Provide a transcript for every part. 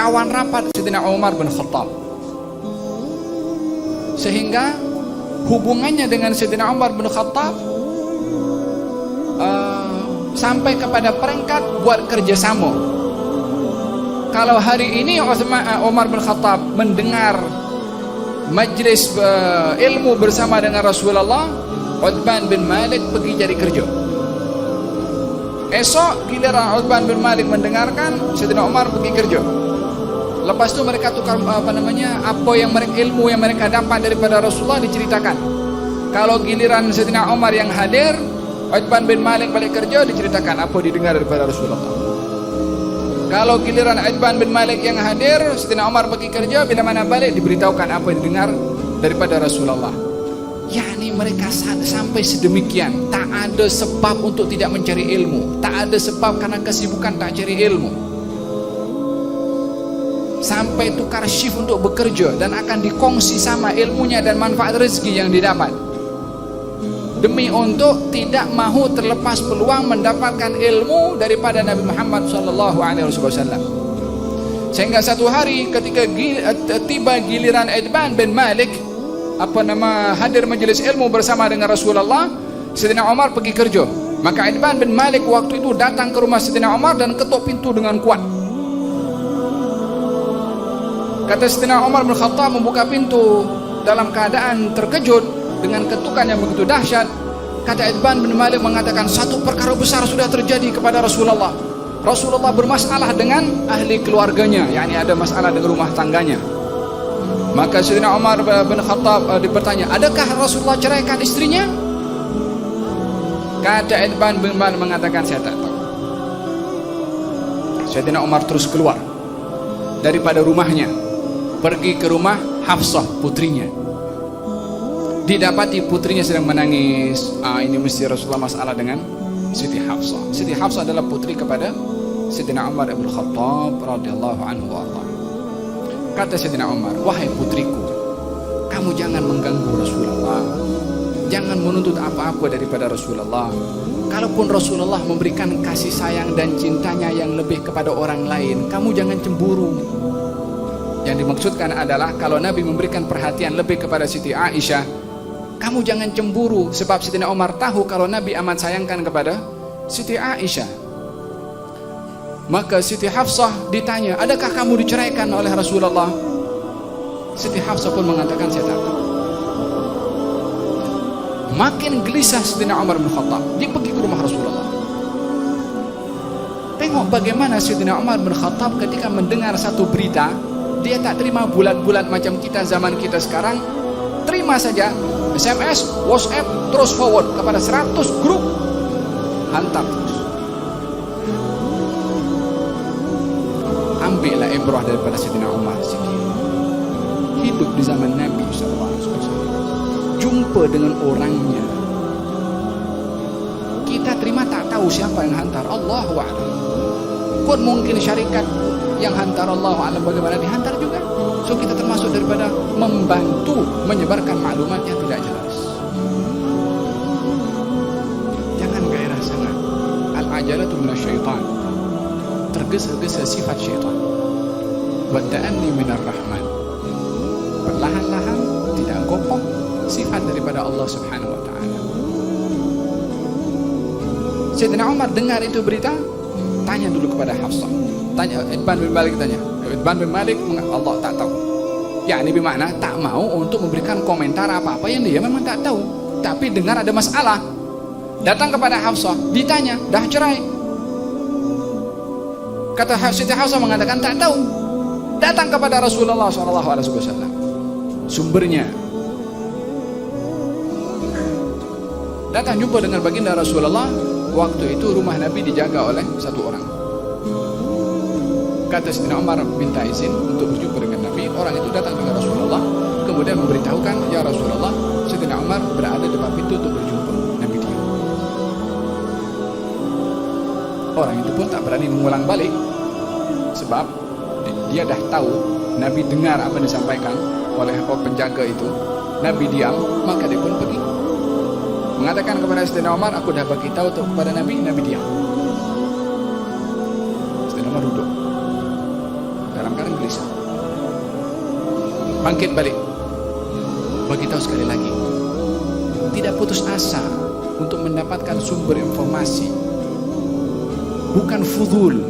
kawan rapat Sayyidina Umar bin Khattab, sehingga hubungannya dengan Sayyidina Umar bin Khattab sampai kepada peringkat buat kerjasama. Kalau hari ini Umar bin Khattab mendengar majlis ilmu bersama dengan Rasulullah, Uthman bin Malik pergi cari kerja. Esok giliran Uthman bin Malik mendengarkan, Sayyidina Umar pergi kerja. Lepas itu mereka tukar apa yang ilmu yang mereka dapat daripada Rasulullah diceritakan. Kalau giliran Sayyidina Umar yang hadir, Uthman bin Malik balik kerja, diceritakan apa didengar daripada Rasulullah. Kalau giliran Uthman bin Malik yang hadir, Sayyidina Umar pergi kerja, bila mana balik diberitahukan apa yang didengar daripada Rasulullah. yakni mereka sampai sedemikian, tak ada sebab untuk tidak mencari ilmu, tak ada sebab karena kesibukan tak cari ilmu, sampai tukar shift untuk bekerja dan akan dikongsi sama ilmunya dan manfaat rezeki yang didapat, demi untuk tidak mahu terlepas peluang mendapatkan ilmu daripada Nabi Muhammad SAW. Sehingga satu hari ketika tiba giliran Uthman bin Malik hadir majlis ilmu bersama dengan Rasulullah, Sayyidina Umar pergi kerja. Maka Uthman bin Malik waktu itu datang ke rumah Sayyidina Umar dan ketuk pintu dengan kuat. Kata Sayyidina Umar bin Khattab membuka pintu dalam keadaan terkejut dengan ketukan yang begitu dahsyat. Kata Uthman bin Malik mengatakan, satu perkara besar sudah terjadi kepada Rasulullah. Rasulullah bermasalah dengan ahli keluarganya, yakni ada masalah dengan rumah tangganya. Maka Sayyidina Umar bin Khattab bertanya, adakah Rasulullah ceraikan istrinya? Kata Uthman bin Malik mengatakan, saya tak tahu. Sayyidina Umar terus keluar daripada rumahnya, pergi ke rumah Hafsah, putrinya. Didapati putrinya sedang menangis. Ini mesti Rasulullah masalah dengan Siti Hafsah. Siti Hafsah adalah putri kepada Sayyidina Umar bin Khattab radhiyallahu anhu wa Allah. Kata Sayyidina Umar, wahai putriku, kamu jangan mengganggu Rasulullah, jangan menuntut apa-apa daripada Rasulullah. Kalaupun Rasulullah memberikan kasih sayang dan cintanya yang lebih kepada orang lain, kamu jangan cemburu. Yang dimaksudkan adalah kalau Nabi memberikan perhatian lebih kepada Siti Aisyah, kamu jangan cemburu, sebab Sayyidina Umar tahu kalau Nabi amat sayangkan kepada Siti Aisyah. Maka Siti Hafsah ditanya, adakah kamu diceraikan oleh Rasulullah? Siti Hafsah pun mengatakan, saya tak tahu. Makin gelisah Sayyidina Umar bin Khattab, dia pergi ke rumah Rasulullah. Tengok bagaimana Sayyidina Umar bin Khattab ketika mendengar satu berita, dia tak terima bulat-bulat macam kita zaman kita sekarang. Terima saja SMS, WhatsApp, terus forward kepada 100 grup, hantar terus. Ambillah ibrah daripada Sayyidina Umar sikit. Hidup di zaman Nabi SAW, jumpa dengan orangnya. Kita terima tak tahu siapa yang hantar, Allahu a'lam. Kot mungkin syarikat yang hantar, Allahu a'lam bagaimana dihantar juga. So kita termasuk daripada membantu menyebarkan maklumat yang tidak jelas. Jangan gairah sangat. Al-ajalatu minasyaitan, tergesa-gesa sifat syaitan. Wa ta'anni minar rahman, perlahan-lahan, tidak gopoh, sifat daripada Allah Subhanahu wa taala. Sayyidina Umar dengar itu berita, tanya dulu kepada Hafsah. Tanya Uthman bin Malik, tanya Uthman bin Malik, Allah tak tahu. Yakni bermakna tak mau untuk memberikan komentar apa-apa yang dia memang tak tahu. Tapi dengar ada masalah, datang kepada Hafsah, ditanya, dah cerai? Kata Siti Hafsah mengatakan tak tahu. Datang kepada Rasulullah SAW. Sumbernya datang jumpa dengan baginda Rasulullah. Waktu itu rumah Nabi dijaga oleh satu orang. Kata Sayyidina Umar minta izin untuk berjumpa dengan Nabi. Orang itu datang dengan Rasulullah, kemudian memberitahukan, ya Rasulullah, Sayyidina Umar berada di depan pintu untuk berjumpa. Nabi diam. Orang itu pun tak berani mengulang balik, sebab dia dah tahu Nabi dengar apa yang disampaikan oleh penjaga itu. Nabi diam, maka dia pun pergi mengatakan kepada Sayyidina Umar, aku dah bagi tahu kepada Nabi. Nabi diam. Sayyidina Umar duduk dalam keadaan bangkit balik. Bagi tahu sekali lagi, tidak putus asa untuk mendapatkan sumber informasi. Bukan fudul,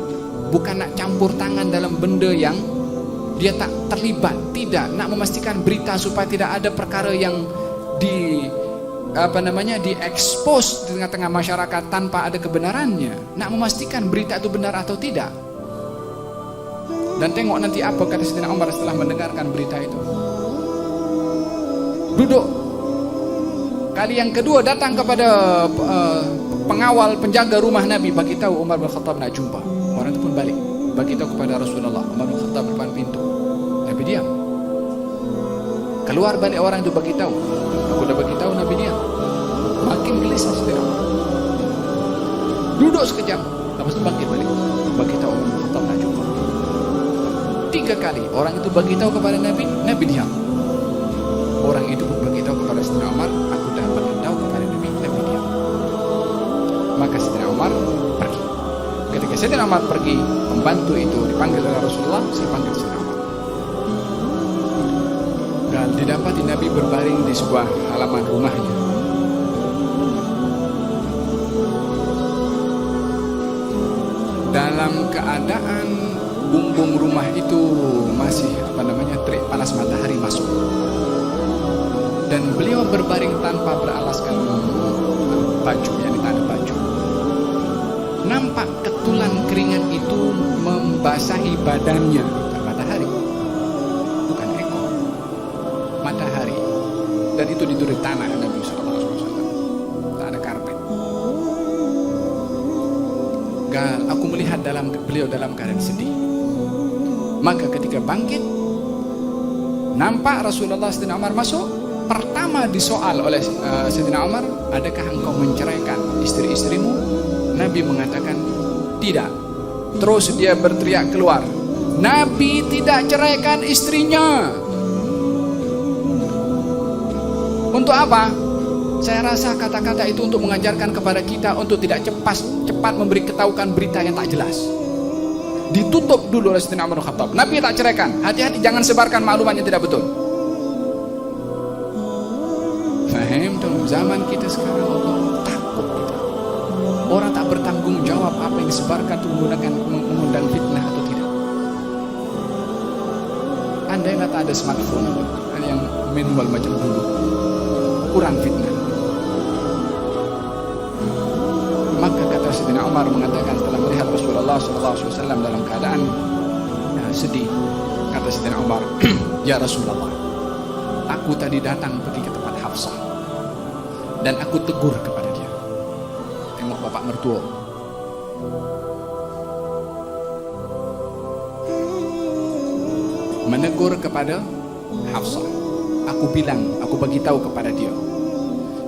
bukan nak campur tangan dalam benda yang dia tak terlibat. Tidak, nak memastikan berita supaya tidak ada perkara yang diekspos di tengah-tengah masyarakat tanpa ada kebenarannya. Nak memastikan berita itu benar atau tidak. Dan tengok nanti apa kata Sayyidina Umar setelah mendengarkan berita itu. Duduk. Kali yang kedua datang kepada pengawal penjaga rumah Nabi, bagi tahu Umar bin Khattab nak jumpa. Orang itu pun balik, bagi tahu kepada Rasulullah. Umar bin Khattab depan pintu. Nabi diam. Keluar balik orang itu bagi tahu. Aku dah bagi tahu, Nabi diam. Makin gelisah Sayyidina Umar. Duduk sekejap, lepas itu bangkit balik. Bagi tahu Umar bin Khattab nak jumpa. 3 kali orang itu bagi tahu kepada Nabi, Nabi diam. Orang itu pun bagi tahu kepada Sayyidina Umar, aku dah bagi tahu kepada Nabi, Nabi diam. Maka Sayyidina Umar pergi. Ketika Sayyidina Umar pergi, pembantu itu dipanggil oleh Rasulullah, saya panggil Sayyidina Umar. Dan didapati Nabi berbaring di sebuah halaman rumahnya. Dalam keadaan bumbung rumah itu masih terik panas matahari masuk. Dan beliau berbaring tanpa beralaskan baju, yang tak ada baju. Nampak ketulan keringat itu membasahi badannya. Bukan matahari, bukan ekor, matahari. Dan itu tidur di tanah Nabi SAW. Tak ada karpet. Aku melihat beliau dalam keadaan sedih. Maka ketika bangkit, nampak Rasulullah Sayyidina Umar masuk. Pertama disoal oleh Sayyidina Umar, adakah engkau menceraikan istri-istrimu? Nabi mengatakan tidak. Terus dia berteriak keluar, Nabi tidak ceraikan istrinya. Untuk apa? Saya rasa kata-kata itu untuk mengajarkan kepada kita untuk tidak cepat memberi ketahukan berita yang tak jelas. Ditutup dulu oleh Sayyidina Umar bin Khattab. Nabi tak ceraikan. Hati-hati jangan sebarkan maklumat yang tidak betul. Faham dong, zaman kita sekarang Allah takut kita. Orang tak bertanggung jawab apa yang disebarkan itu mengundang fitnah atau tidak. Andai tak ada smartphone yang manual macam dulu, kurang fitnah. Maka kata Sayyidina Umar mengatakan telah melihat Rasulullah SAW dalam keadaan sedih. Kata Sayyidina Umar, ya Rasulullah, aku tadi datang pergi ke tempat Hafsah dan aku tegur kepada dia. Tengok bapak mertua. Menegur kepada Hafsah. Aku bilang, aku bagi tahu kepada dia,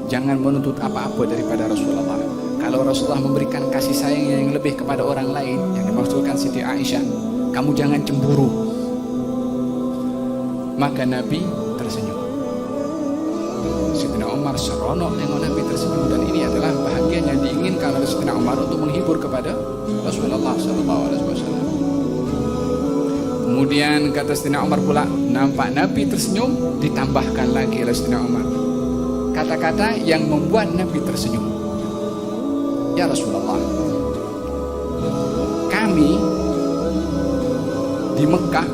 jangan menuntut apa-apa daripada Rasulullah. Kalau Rasulullah memberikan kasih sayang yang lebih kepada orang lain, yang dimaksudkan Siti Aisyah, kamu jangan cemburu. Maka Nabi tersenyum. Sayyidina Umar seronok tengok Nabi tersenyum, dan ini adalah bahagian yang diinginkan oleh Sayyidina Umar untuk menghibur kepada Rasulullah SAW. Kemudian kata Sayyidina Umar pula, nampak Nabi tersenyum, ditambahkan lagi oleh Sayyidina Umar kata-kata yang membuat Nabi tersenyum. Ya Rasulullah, kami di Mekah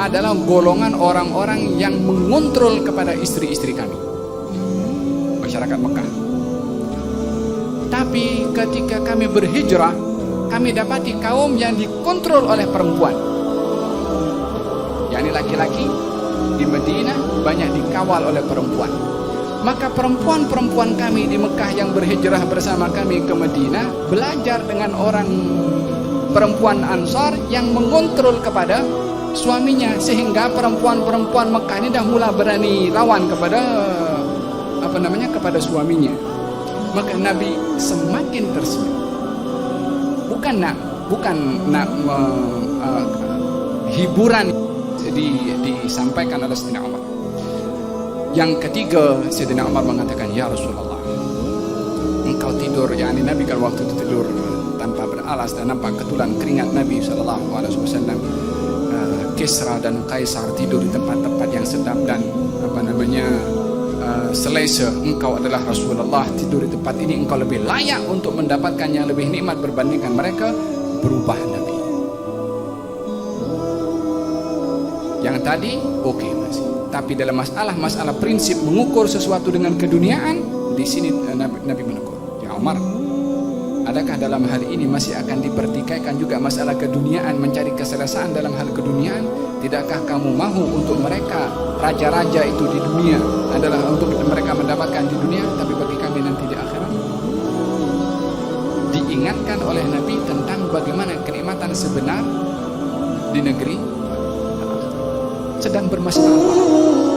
adalah golongan orang-orang yang mengontrol kepada istri-istri kami, masyarakat Mekah. Tapi ketika kami berhijrah, kami dapati kaum yang dikontrol oleh perempuan, yakni laki-laki di Madinah banyak dikawal oleh perempuan. Maka perempuan-perempuan kami di Mekah yang berhijrah bersama kami ke Madinah belajar dengan orang perempuan Ansar yang mengontrol kepada suaminya, sehingga perempuan-perempuan Mekah ini dah mula berani lawan kepada kepada suaminya. Maka Nabi semakin tersenyum. Bukan nak hiburan disampaikan oleh Sayyidina Umar. Yang ketiga, Sayyidina Umar mengatakan, ya Rasulullah, engkau tidur, yakni Nabi kan waktu itu tidur tanpa beralas dan nampak ketulan keringat Nabi SAW Kisra dan Kaisar tidur di tempat-tempat yang sedap dan selesa, engkau adalah Rasulullah, tidur di tempat ini engkau lebih layak untuk mendapatkan yang lebih nikmat berbandingkan mereka. Berubah Nabi. Yang tadi oke masih, tapi dalam masalah prinsip mengukur sesuatu dengan keduniaan, di sini Nabi menegur. Ya Umar, adakah dalam hal ini masih akan dipertikaikan juga masalah keduniaan, mencari keselesaan dalam hal keduniaan? Tidakkah kamu mahu untuk mereka raja-raja itu di dunia adalah untuk mereka mendapatkan di dunia, tapi bagi kami nanti di akhirat? Diingatkan oleh Nabi tentang bagaimana kenikmatan sebenar di negeri sedang bermasalah.